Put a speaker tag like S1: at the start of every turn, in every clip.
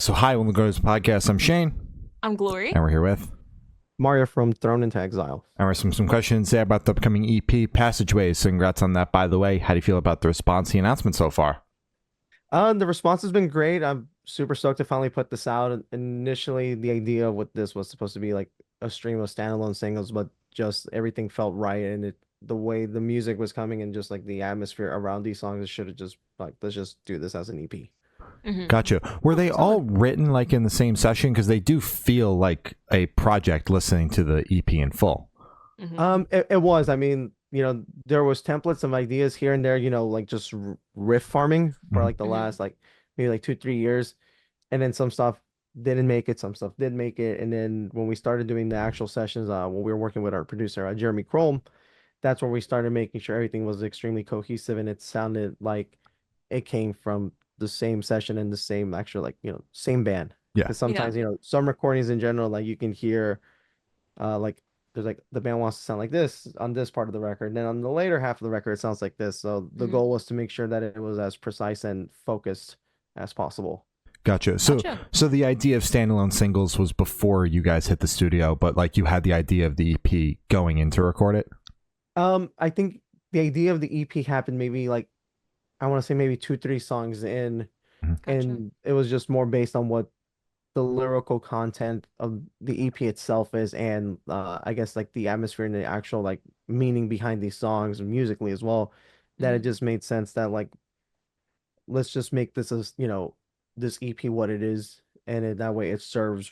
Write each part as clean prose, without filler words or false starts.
S1: So hi, when we go to this podcast, I'm Shane,
S2: I'm Glory.
S1: and we're here with,
S3: Mario from Thrown Into Exile.
S1: and we're some questions there about the upcoming EP, Passageways. So congrats on that, by the way. How do you feel about the response, the announcement so far?
S3: The response has been great. I'm super stoked to finally put this out. Initially, the idea of what this was supposed to be like a stream of standalone singles, but just everything felt right, and the way the music was coming and just like the atmosphere around these songs, it should have just like let's just do this as an EP.
S1: Gotcha. Were they all written like in the same session? Because they do feel like a project listening to the EP in full.
S3: It was. I mean, there was templates of ideas here and there. Like just riff farming for like the last like maybe like 2-3 years, and then some stuff didn't make it, some stuff did make it, and then when we started doing the actual sessions, when we were working with our producer, Jeremy Kroll, that's where we started making sure everything was extremely cohesive and it sounded like it came from the same session and the same actual like same band.
S1: Yeah.
S3: Because sometimes some recordings in general, like you can hear like there's like the band wants to sound like this on this part of the record, and then on the later half of the record it sounds like this. So the goal was to make sure that it was as precise and focused as possible.
S1: Gotcha. So the idea of standalone singles was before you guys hit the studio, but like you had the idea of the EP going in to record it?
S3: I think the idea of the EP happened maybe like I want to say maybe 2-3 songs in, and it was just more based on what the lyrical content of the EP itself is, and I guess like the atmosphere and the actual like meaning behind these songs musically as well, that it just made sense that like let's just make this as this EP what it is, and that way it serves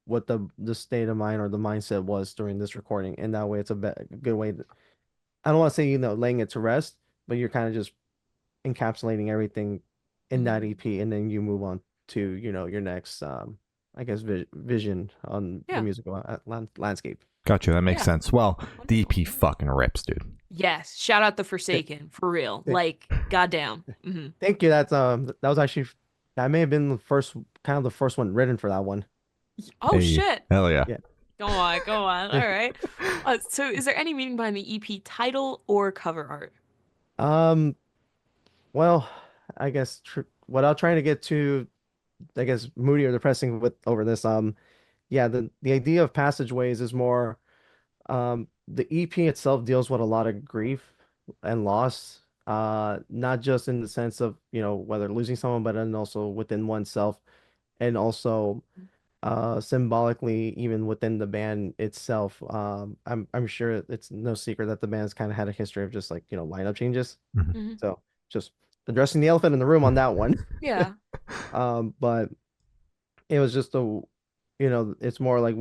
S3: what the state of mind or the mindset was during this recording, and that way it's good way to, I don't want to say laying it to rest, but you're kind of just encapsulating everything in that EP, and then you move on to your next I guess vision on the musical landscape.
S1: Gotcha. That makes sense. Well, the EP fucking rips, dude.
S2: Yes. Shout out the Forsaken for real. Like, goddamn.
S3: Thank you. That was actually that may have been the first one written for that one.
S2: Oh
S1: Hey,
S2: shit.
S1: hell yeah.
S2: Go on. All right. So is there any meaning behind the EP title or cover art?
S3: Um, well, I guess without trying to get too, I guess, moody or depressing with over this, yeah, the idea of passageways is more, the EP itself deals with a lot of grief and loss, not just in the sense of, whether losing someone, but then also within oneself, and also symbolically even within the band itself. I'm sure it's no secret that the band's kind of had a history of just like, lineup changes. So just addressing the elephant in the room on that one.
S2: Yeah.
S3: But it was just it's more like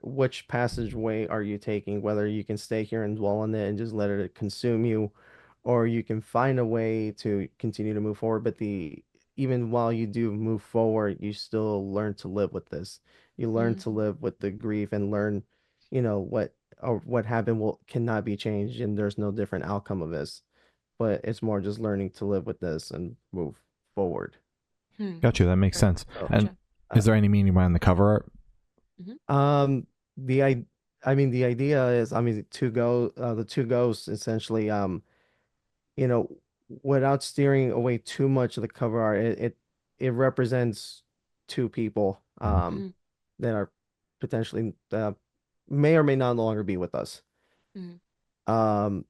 S3: which passageway are you taking, whether you can stay here and dwell on it and just let it consume you, or you can find a way to continue to move forward. But even while you do move forward, you still learn to live with this. You learn to live with the grief and learn, what happened cannot be changed, and there's no different outcome of this. But it's more just learning to live with this and move forward.
S1: Gotcha. That makes sense. And is there any meaning behind the cover art?
S3: The I mean the idea is, I mean, the two ghosts essentially, you know without steering away too much of the cover art, it represents two people that are potentially may or may not no longer be with us. Um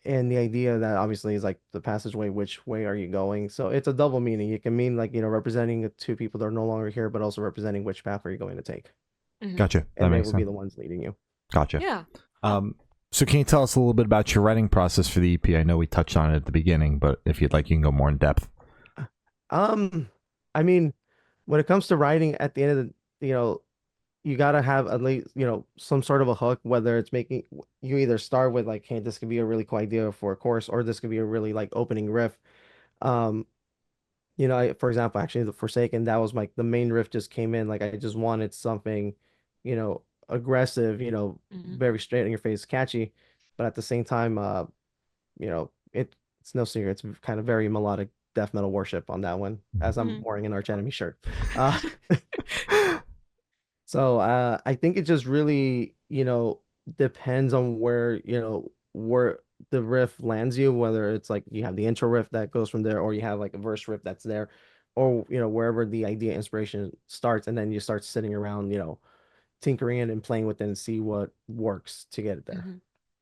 S3: and the idea that obviously is like the passageway, which way are you going? So it's a double meaning. It can mean like, representing the two people that are no longer here, but also representing which path are you going to take.
S1: Gotcha. That
S3: And they
S1: makes
S3: will be
S1: sense.
S3: the ones leading you.
S1: Gotcha.
S2: Yeah.
S1: So can you tell us a little bit about your writing process for the EP? I know we touched on it at the beginning, but if you'd like, you can go more in depth.
S3: I mean, when it comes to writing, at the end of you gotta have at least, some sort of a hook, whether it's making you either start with like, hey, this could be a really cool idea for a chorus, or this could be a really like opening riff. Um, for example, actually the Forsaken, that was like the main riff just came in. Like I just wanted something, aggressive, very straight in your face, catchy, but at the same time, it's no secret, it's kind of very melodic death metal worship on that one, as I'm wearing an Arch Enemy shirt. Uh, So I think it just really, depends on where the riff lands you, whether it's like you have the intro riff that goes from there, or you have like a verse riff that's there, or wherever the idea inspiration starts, and then you start sitting around, tinkering it and playing with it and see what works to get it there.
S2: Hmm.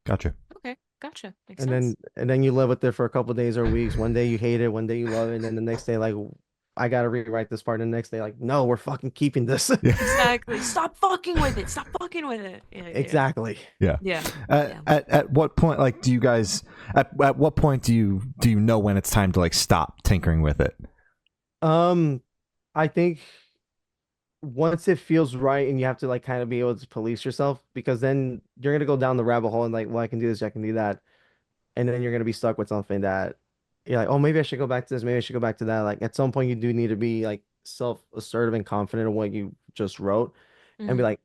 S1: Gotcha.
S2: Okay, gotcha. Makes
S3: And
S2: sense.
S3: then you live with it for a couple days or weeks. One day you hate it, one day you love it, and then the next day, like, I gotta rewrite this part. And the next day, like, no, we're fucking keeping this.
S1: Yeah.
S2: Exactly. Stop fucking with it. Stop fucking with it. Yeah, yeah,
S3: Exactly.
S1: Yeah.
S2: yeah,
S1: At,
S2: yeah.
S1: at what point, like, do you guys, at what point do you know when it's time to like stop tinkering with it?
S3: I think once it feels right and you have to like kind of be able to police yourself, because then you're gonna go down the rabbit hole and like, well, I can do this, I can do that, and then you're gonna be stuck with something that you're like, oh, maybe I should go back to this, maybe I should go back to that. Like at some point, you do need to be like self-assertive and confident in what you just wrote, and be
S2: Hmm.
S3: like,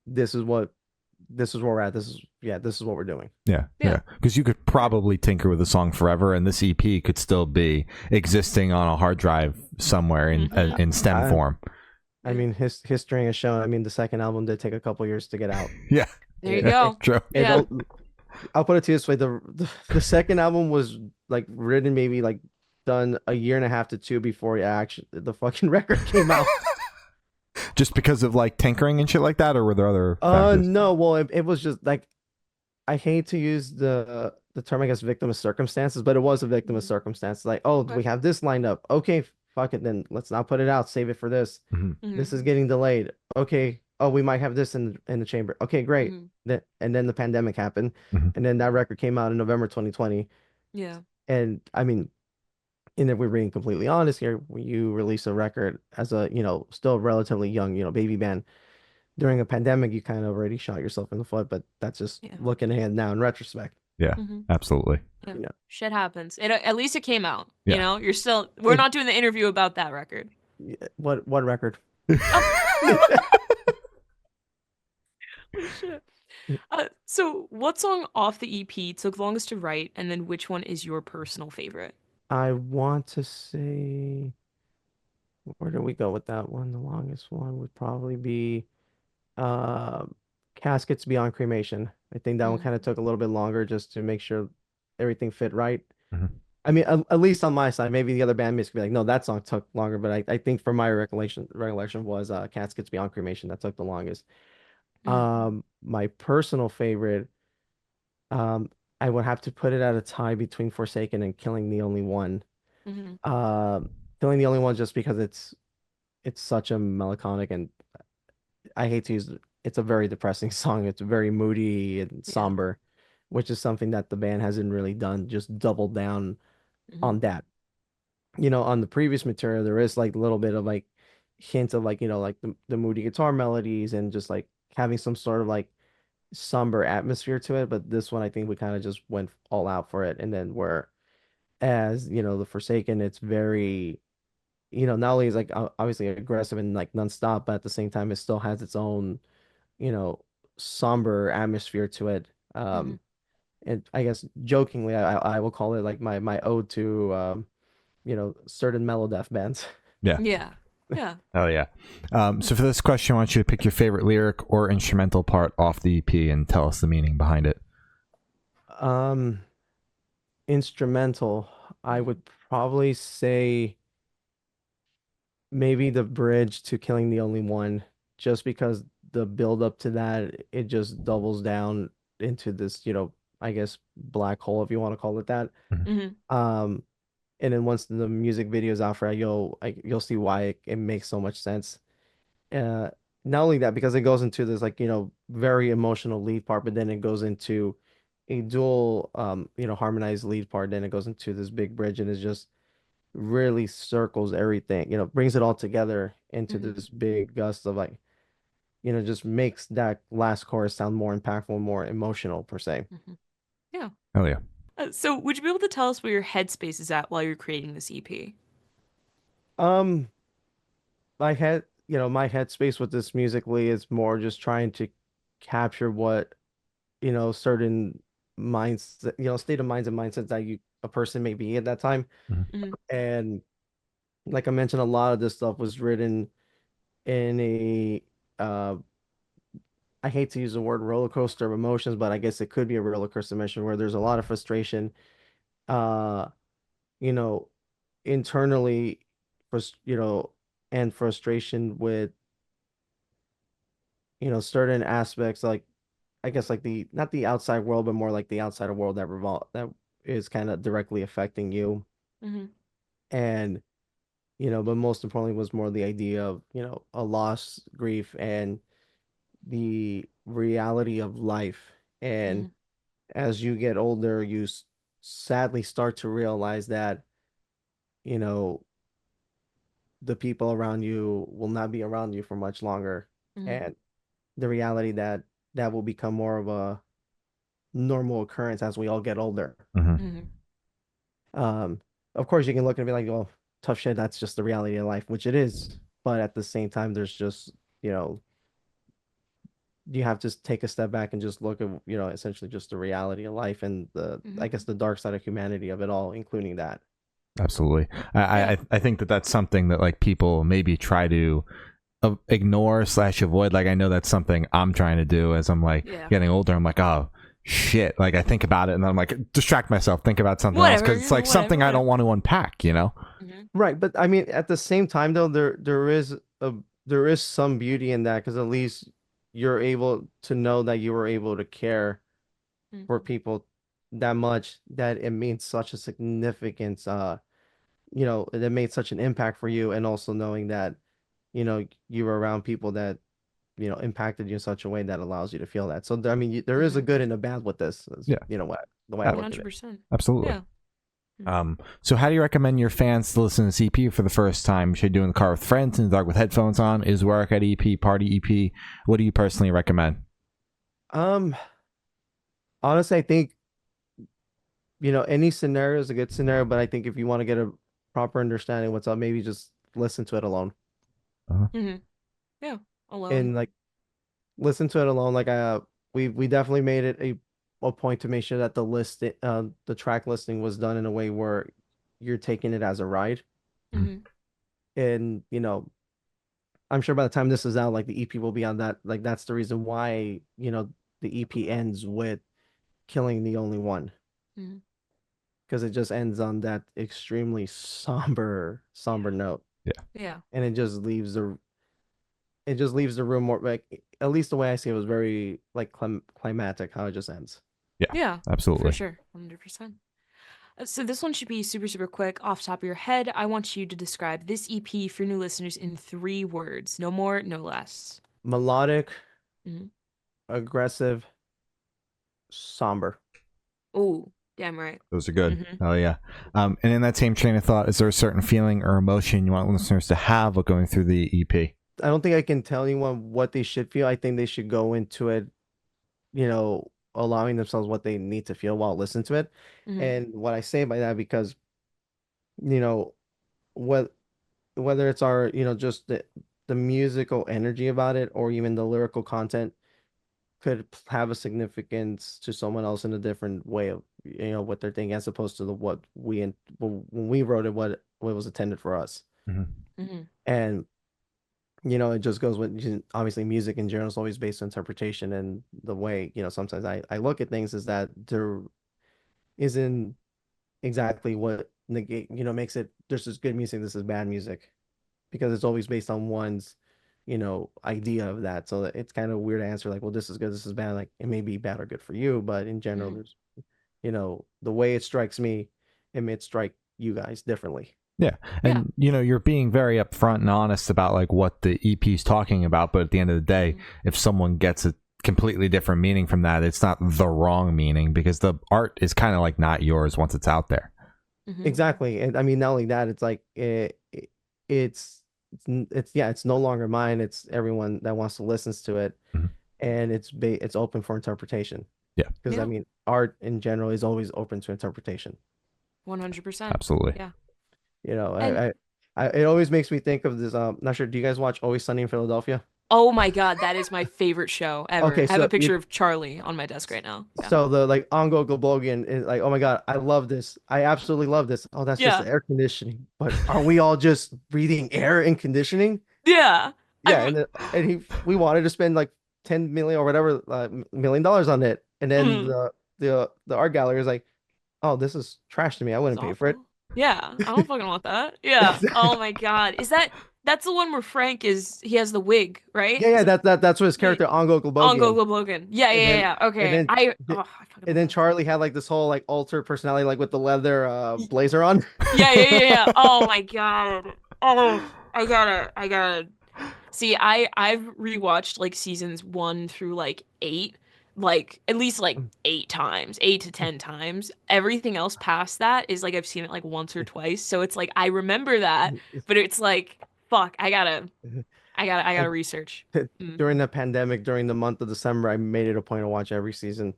S3: this is what this is where we're at. This is what we're doing.
S1: Yeah,
S2: Yeah.
S1: yeah. Because you could probably tinker with a song forever, and this EP could still be existing on a hard drive somewhere
S2: Mhm.
S1: in stem
S3: I
S1: form.
S3: I
S2: Yeah.
S3: mean, history has shown. I mean, the second album did take a couple years to get out.
S1: Yeah,
S2: There you
S3: It,
S1: yeah,
S2: go.
S3: it,
S1: true.
S3: it
S2: Yeah.
S3: don't, I'll put it to you this way: the second album was like written, maybe like done a year and a half to two before the fucking record came out.
S1: Just because of like tinkering and shit like that, or were there other factors?
S3: No, well, it was just like, I hate to use the term, I guess, victim of circumstances, but it was a victim of
S2: Mhm.
S3: circumstances. Like, oh,
S2: Okay.
S3: we have this lined up. Okay, fuck it, then let's not put it out. Save it for this.
S1: Hmm.
S3: This
S2: Hmm.
S3: is getting delayed. Okay. Oh, we might have this in the chamber. Okay, great.
S2: Hmm.
S3: And then the pandemic happened,
S1: Hmm.
S3: and then that record came out in November 2020.
S2: Yeah.
S3: And I mean, and if we're being completely honest here, when you release a record as a, still relatively young, baby band during a pandemic, you kind of already shot yourself in the foot. But that's just
S2: Yeah.
S3: looking ahead now in retrospect.
S1: Yeah,
S2: Hmm.
S1: absolutely.
S2: Yeah.
S3: You know,
S2: Shit happens. At least it came out. You
S1: Yeah.
S2: know, we're
S3: it,
S2: not doing the interview about that record.
S3: what record?
S2: Oh, oh shit. So what song off the EP took longest to write, and then which one is your personal favorite?
S3: I want to say, where do we go with that one? The longest one would probably be uh, Caskets Beyond Cremation. I think that one
S2: Mm-hmm.
S3: kind of took a little bit longer just to make sure everything fit right.
S1: Mhm.
S3: I mean, at least on my side, maybe the other bandmates could be like, no, that song took longer, but I think for my recollection was Caskets Beyond Cremation that took the longest.
S2: Mm-hmm.
S3: My personal favorite, um, I would have to put it at a tie between Forsaken and Killing the Only One.
S2: Mm-hmm.
S3: Um, Killing the Only One just because it's such a melancholic, and I hate to use it's a very depressing song. It's very moody and
S2: Yeah.
S3: somber, which is something that the band hasn't really done, just doubled down
S2: Mm-hmm.
S3: on that. On the previous material, there is like a little bit of like hint of like, like the moody guitar melodies and just like having some sort of like somber atmosphere to it. But this one, I think we kind of just went all out for it. And then where as, the Forsaken, it's very, not only is like obviously aggressive and like nonstop, but at the same time, it still has its own, you know, somber atmosphere to it.
S2: Mm-hmm.
S3: And I guess jokingly, I will call it like my ode to certain melodeath bands.
S1: Yeah.
S2: Yeah. Yeah.
S1: Oh yeah. So for this question, I want you to pick your favorite lyric or instrumental part off the EP and tell us the meaning behind it.
S3: Um, Instrumental, I
S2: Mm-hmm.
S3: would probably say maybe the bridge to Killing the Only One, just because the build up to that, it just doubles down into this, I guess black hole, if you want to call it that.
S1: Mhm.
S2: Mm-hmm.
S3: Um, and then once the music video is out for it, you'll see why it makes so much sense. Uh, Not only that, because it goes into this like, very emotional lead part, but then it goes into a dual, harmonized lead part. Then it goes into this big bridge, and it just really circles everything, brings it all together into
S2: Mm-hmm.
S3: this big gust of like, just makes that last chorus sound more impactful, more emotional per se.
S2: Mm-hmm. Yeah.
S1: Oh yeah.
S2: So would you be able to tell us where your headspace is at while you're creating this EP?
S3: Um, my headspace with this musically is more just trying to capture what, certain minds, state of minds and mindsets that a person may be at that time.
S1: Mhm.
S2: Mm-hmm.
S3: And like I mentioned, a lot of this stuff was written in a, uh, I hate to use the word roller coaster of emotions, but I guess it could be a roller coaster emotion where there's a lot of frustration, uh, you know, internally and frustration with, certain aspects, like I guess like the not the outside world, but more like the outside world that is kind of directly affecting you.
S2: Mm-hmm.
S3: And, but most importantly was more the idea of, a loss, grief, and the reality of life. And
S2: Mm-hmm.
S3: as you get older, sadly start to realize that, you know, the people around you will not be around you for much longer.
S2: Mm-hmm.
S3: And the reality that that will become more of a normal occurrence as we all get older.
S1: Mm-hmm.
S2: Mm-hmm.
S3: Um, of course, you can look and be like, "Oh, tough shit. That's just the reality of life," which it is. But at the same time, there's just, you have to take a step back and just look at, essentially just the reality of life and
S2: Mm-hmm.
S3: I guess, the dark side of humanity of it all, including that.
S1: Absolutely.
S2: Yeah.
S1: I think that that's something that like people maybe try to ignore slash avoid. Like I know that's something I'm trying to do as I'm like
S2: Yeah.
S1: getting older. I'm like, oh shit. Like I think about it and then I'm like, distract myself, think about something else, because it's like something I don't want to unpack, you know?
S2: Mm-hmm.
S3: Right, but I mean, at the same time, though, there is some beauty in that, because at least you're able to know that you were able to care for
S2: Mm-hmm.
S3: people that much, that it means such a significance, that made such an impact for you, and also knowing that, you were around people that, impacted you in such a way that allows you to feel that. So I mean, there is a
S2: Mm-hmm.
S3: good and a bad with this,
S1: Yeah.
S3: what the way I look at it.
S2: 100%.
S1: Absolutely.
S2: Yeah.
S1: So how do you recommend your fans to listen to CP for the first time? Should do in the car with friends, in the dark with headphones on? Is work at EP, party EP? What do you personally recommend?
S3: Um, Honestly, I think, any scenario is a good scenario, but I think if you want to get a proper understanding of what's up, maybe just listen to it alone.
S1: Uh-huh.
S2: Mm-hmm. Yeah. Alone.
S3: And like listen to it alone. Like we definitely made it a point to make sure that the track listing was done in a way where you're taking it as a ride.
S2: Mm-hmm.
S3: And, I'm sure by the time this is out, like the EP will be on that. Like that's the reason why, the EP ends with killing the only one,
S2: Mm-hmm.
S3: because it just ends on that extremely somber note.
S1: Yeah.
S2: Yeah.
S3: And it just leaves the room more like, at least the way I see it, was very like climatic how it just ends.
S1: Yeah.
S2: Yeah.
S1: Absolutely.
S2: For sure. 100%. So this one should be super, super quick. Off the top of your head, I want you to describe this EP for new listeners in 3 words. No more, no less.
S3: Melodic,
S2: Mm-hmm.
S3: aggressive, somber.
S2: Oh, damn right.
S1: Those are good.
S2: Mm-hmm.
S1: Oh yeah. And in that same train of thought, is there a certain feeling or emotion you want listeners to have while going through the EP?
S3: I don't think I can tell anyone what they should feel. I think they should go into it, allowing themselves what they need to feel while listening to it.
S2: Mm-hmm.
S3: And what I say by that, because, you know, what whether it's our, just the musical energy about it, or even the lyrical content, could have a significance to someone else in a different way of, what they're thinking, as opposed to when we wrote it, what was intended for us.
S1: Mm-hmm.
S2: Mm-hmm.
S3: And, it just goes with, obviously, music in general is always based on interpretation, and the way, sometimes I look at things is that there isn't exactly what negate, makes it, this is good music, this is bad music, because it's always based on one's, idea of that. So it's kind of weird to answer like, well, this is good, this is bad. Like, it may be bad or good for you, but in general,
S2: Mm-hmm.
S3: there's, the way it strikes me, it may strike you guys differently.
S1: Yeah. And, you're being very upfront and honest about like what the EP is talking about. But at the end of the day, if someone gets a completely different meaning from that, it's not the wrong meaning, because the art is kind of like not yours once it's out there.
S2: Mm-hmm.
S3: Exactly. And I mean, not only that, it's like it's no longer mine. It's everyone that wants to listen to it,
S1: Mm-hmm.
S3: and it's open for interpretation.
S1: Yeah.
S3: Because I mean, art in general is always open to interpretation.
S2: 100%.
S1: Absolutely.
S2: Yeah.
S3: I it always makes me think of this. Not sure. Do you guys watch Always Sunny in Philadelphia?
S2: Oh my God, that is my favorite show ever.
S3: Okay,
S2: I have
S3: so
S2: a picture of Charlie on my desk right now. Yeah.
S3: So the like Ongo Gobogian is like, oh my God, I love this. I absolutely love this. Oh, that's just
S2: Yeah.
S3: the air conditioning. But are we all just breathing air and conditioning?
S2: Yeah.
S3: Yeah, we wanted to spend like 10 million or whatever $1 million on it, and then the art gallery is like, oh, this is trash to me. I
S2: It's
S3: wouldn't pay for it.
S2: awful. Yeah, I don't fucking want that. Yeah. Oh my God. That's the one where he has the wig, right?
S3: Yeah, yeah,
S2: Is it
S3: that's what his
S2: yeah,
S3: character Ongo
S2: on
S3: Logan.
S2: Go Logan. Yeah,
S3: And
S2: yeah,
S3: then
S2: yeah. Yeah.
S3: and
S2: Okay.
S3: then
S2: I fucking
S3: and
S2: love
S3: then
S2: that.
S3: Charlie had like this whole like altered personality, like with the leather blazer on.
S2: Yeah, yeah, yeah, yeah. Oh my God. Oh, I gotta. See, I've rewatched like seasons 1 through like 8, like at least like 8 times, 8 to 10 times. Everything else past that is like I've seen it like once or twice. So it's like I remember that, but it's like fuck, I gotta
S3: I,
S2: research. Mm.
S3: during the pandemic, during the month of December, I made it a point to watch every season.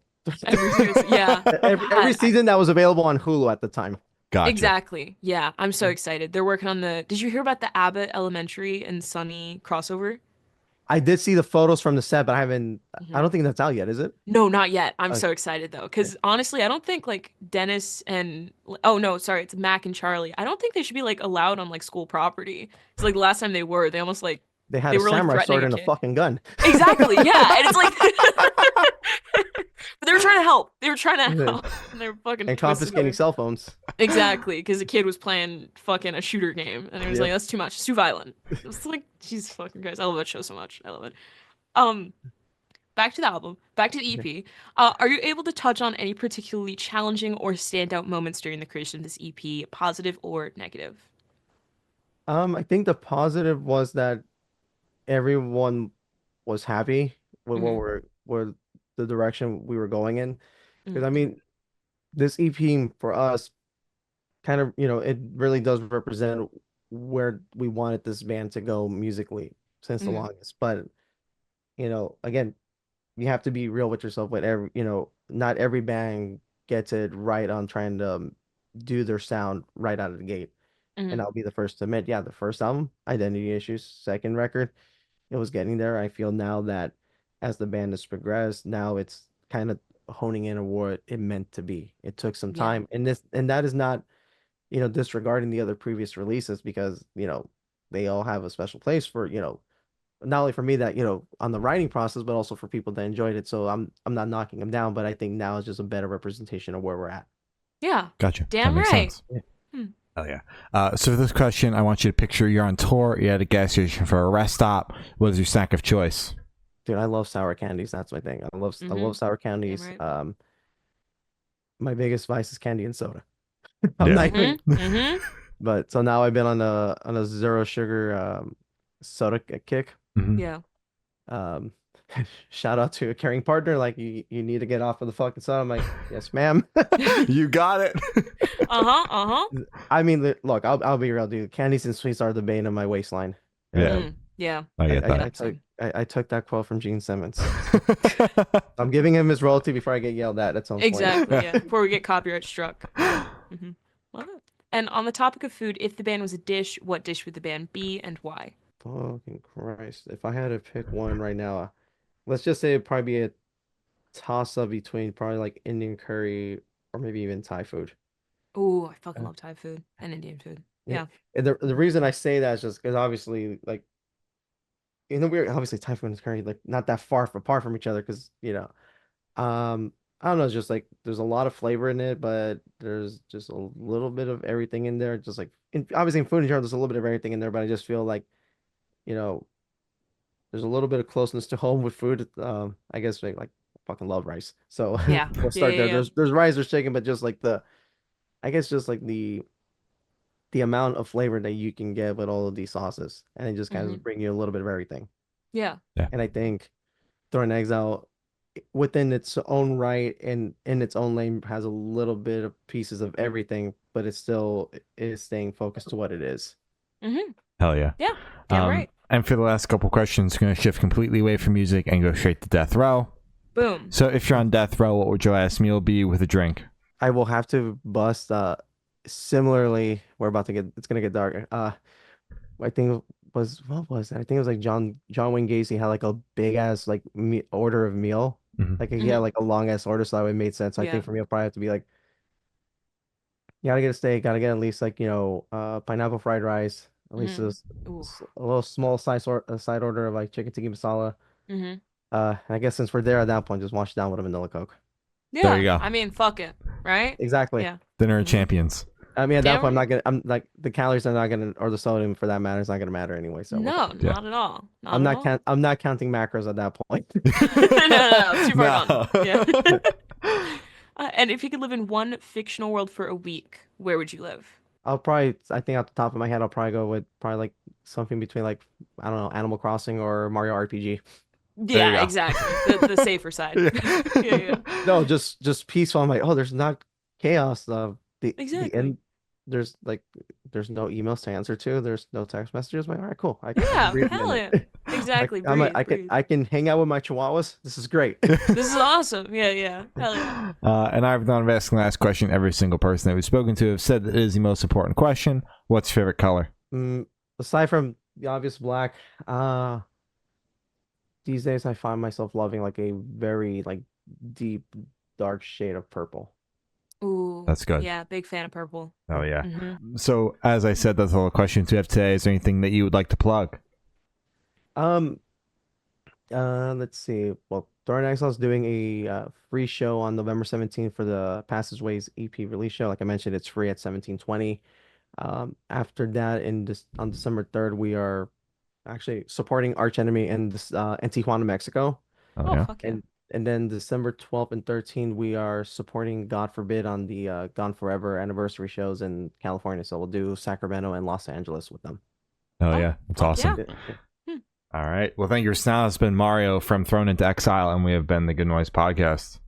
S2: Every single, yeah.
S3: Every
S2: God,
S3: season that was available on Hulu at the time.
S1: Gotcha.
S2: exactly. Yeah, I'm so excited. They're working on Did you hear about the Abbott Elementary and Sunny crossover?
S3: I did see the photos from the set, but I
S2: Mhm.
S3: don't think that's out yet, is it?
S2: No, not yet. I'm
S3: Okay.
S2: so excited though, because honestly, I don't think like Dennis and oh no, sorry, it's Mac and Charlie. I don't think they should be like allowed on like school property. It's like the last time they almost like
S3: They had
S2: they
S3: a
S2: were like
S3: samurai
S2: threatening
S3: sword
S2: a
S3: and a
S2: kid.
S3: fucking gun.
S2: Exactly, yeah, and it's like, but they were trying to help. They were trying to help, and they were fucking
S3: And
S2: twisted
S3: confiscating
S2: their
S3: cell phones.
S2: exactly because the kid was playing fucking a shooter game, and it was like
S3: Yep.
S2: that's too much, it's too violent. It's like Jesus fucking Christ, I love that show so much. I love it. Um. Back to the album, back to the
S3: Yeah.
S2: EP. Are you able to touch on any particularly challenging or standout moments during the creation of this EP, positive or negative?
S3: I think the positive was that everyone was happy with what
S2: Mm-hmm.
S3: where the direction we were going in. Because
S2: Mm-hmm.
S3: I mean, this EP for us kind of, it really does represent where we wanted this band to go musically since the
S2: Mm-hmm.
S3: longest. But, again, you have to be real with yourself with not every band gets it right on trying to do their sound right out of the gate. And
S2: Mm-hmm.
S3: I'll be the first to admit, yeah, the first album, Identity Issues, second record, it was getting there. I feel now that as the band has progressed, now it's kind of honing in on what it meant to be. It took some
S2: Yeah.
S3: time, and that is not, disregarding the other previous releases because, they all have a special place for, not only for me that, on the writing process, but also for people that enjoyed it. So I'm not knocking them down, but I think now is just a better representation of where we're at.
S2: Yeah.
S1: Gotcha. That
S2: Damn
S1: makes
S2: right.
S1: sense.
S3: Yeah.
S2: Hmm.
S1: Oh yeah. So for this question, I want you to picture you're on tour. You're at a gas station for a rest stop. What is your snack of choice?
S3: Dude, I love sour candies. That's my thing. I
S2: Mm-hmm.
S3: love sour
S2: Damn
S3: candies.
S2: right.
S3: My biggest vice is candy and soda. I'm
S1: Yeah.
S3: not even,
S2: Mm-hmm. Mm-hmm.
S3: but so now I've been on a zero sugar soda kick.
S1: Mhm.
S2: Yeah.
S3: Um, shout out to a caring partner. Like you need to get off of the fucking soda. I'm like, yes, ma'am.
S1: You got it.
S2: Uh-huh. Uh-huh.
S3: I mean, look, I'll be real, dude. Candies and sweets are the bane of my waistline.
S1: Yeah.
S3: Uh,
S2: Mm. Yeah.
S1: I get that.
S3: I took that quote from Gene Simmons. I'm giving him his royalty before I get yelled at some point.
S2: Exactly. Yeah. Before we get copyright struck. Yeah. Mm-hmm. Love it. And on the topic of food, if the band was a dish, what dish would the band be and why?
S3: Fucking Christ. If I had to pick one right now, let's just say it'd probably be a toss up between probably like Indian curry or maybe even Thai food.
S2: Oh, I fucking
S3: Uh,
S2: love Thai food and Indian food.
S3: yeah.
S2: Yeah.
S3: And the reason I say that is just because obviously, like, we're obviously Thai food and curry, like, not that far apart from each other because, I don't know, it's just like there's a lot of flavor in it, but there's just a little bit of everything in there. Just like, obviously in food in general, there's a little bit of everything in there, but I just feel like, you know, there's a little bit of closeness to home with food. I guess like I fucking love rice. So
S2: Yeah.
S3: we'll
S2: Yeah.
S3: start
S2: Yeah.
S3: there.
S2: Yeah.
S3: There's rice, there's chicken, but just like I guess just like the amount of flavor that you can get with all of these sauces, and it just kind
S2: Mm-hmm.
S3: of bring you a little bit of everything.
S2: Yeah.
S1: Yeah.
S3: And I think Thrown Into Exile, within its own right and in its own lane, has a little bit of pieces of everything, but it still is staying focused to what it is.
S2: Mm-hmm.
S1: Hell yeah.
S2: Yeah. Damn right.
S1: And for the last couple questions, we're going to shift completely away from music and go straight to death row.
S2: Boom.
S1: So if you're on death row, what would your last meal be with a drink?
S3: I will have to bust similarly, it's gonna get dark. I think it was what was it? I think it was like John Wayne Gacy had like a big ass like order of meal.
S1: Mhm.
S3: Like he had
S2: Mm-hmm.
S3: like a long ass order, so that would made sense. So I
S2: Yeah.
S3: think for me it'll probably have to be like, you gotta get a steak, gotta get at least like, pineapple fried rice, at least
S2: Mm-hmm. Ooh.
S3: a little small side order of like chicken tikka masala.
S2: Mm-hmm.
S3: And I guess since we're there at that point, just wash it down with a vanilla Coke.
S1: There you
S2: Yeah.
S1: go.
S2: I mean, fuck it. Right?
S3: Exactly.
S2: Yeah.
S1: Dinner of
S2: Mm-hmm.
S1: champions.
S3: I mean, at that
S2: Damn
S3: point, I'm
S2: right.
S3: not gonna. I'm like the calories are not gonna, or the sodium for that matter, is not gonna matter anyway. So what the
S2: No,
S3: fuck?
S1: Yeah.
S2: not at all. Not
S3: I'm
S2: at
S3: not
S2: all.
S3: count. I'm not counting macros at that point.
S2: No, too far gone.
S1: No.
S2: Yeah. And if you could live in one fictional world for a week, where would you live?
S3: I'll probably. I think off the top of my head, I'll probably go with probably like something between like I don't know, Animal Crossing or Mario RPG.
S1: There you
S2: Yeah,
S1: go.
S2: exactly. The safer side. Yeah, yeah.
S3: No, just peaceful. I'm like, oh, there's not chaos. The
S2: Exactly.
S3: end. There's like, there's no emails to answer to. There's no text messages. I'm like, all right, cool. I can
S2: Yeah,
S3: breathe a
S2: hell
S3: minute.
S2: yeah. Exactly.
S3: I'm like,
S2: Breathe, breathe.
S3: I can hang out with my chihuahuas. This is great.
S2: This is awesome. Yeah, yeah. Hell yeah.
S1: And I've done asking the last question. Every single person that we've spoken to have said that it is the most important question. What's your favorite color?
S3: Aside from the obvious black, these days I find myself loving like a very like deep, dark shade of purple.
S2: Ooh.
S1: That's good.
S2: Yeah, big fan of purple.
S1: Oh, yeah.
S2: Mm-hmm.
S1: So, as I said, that's all the questions we have today. Is there anything that you would like to plug?
S3: Um, let's see. Well, Thrown Into Exile is doing a free show on November 17th for the Passageways EP release show. Like I mentioned, it's free at 1720. After that, on December 3rd, we are actually supporting Arch Enemy in Tijuana, Mexico.
S1: Oh,
S2: Oh,
S1: yeah.
S2: fuck yeah.
S3: And then December 12th and 13th, we are supporting God Forbid on the Gone Forever anniversary shows in California. So we'll do Sacramento and Los Angeles with them.
S1: Oh, yeah. That's
S2: fuck
S1: awesome.
S2: yeah.
S1: All right. Well, thank you for now. It's been Mario from Thrown Into Exile, and we have been the Good Noise Podcast.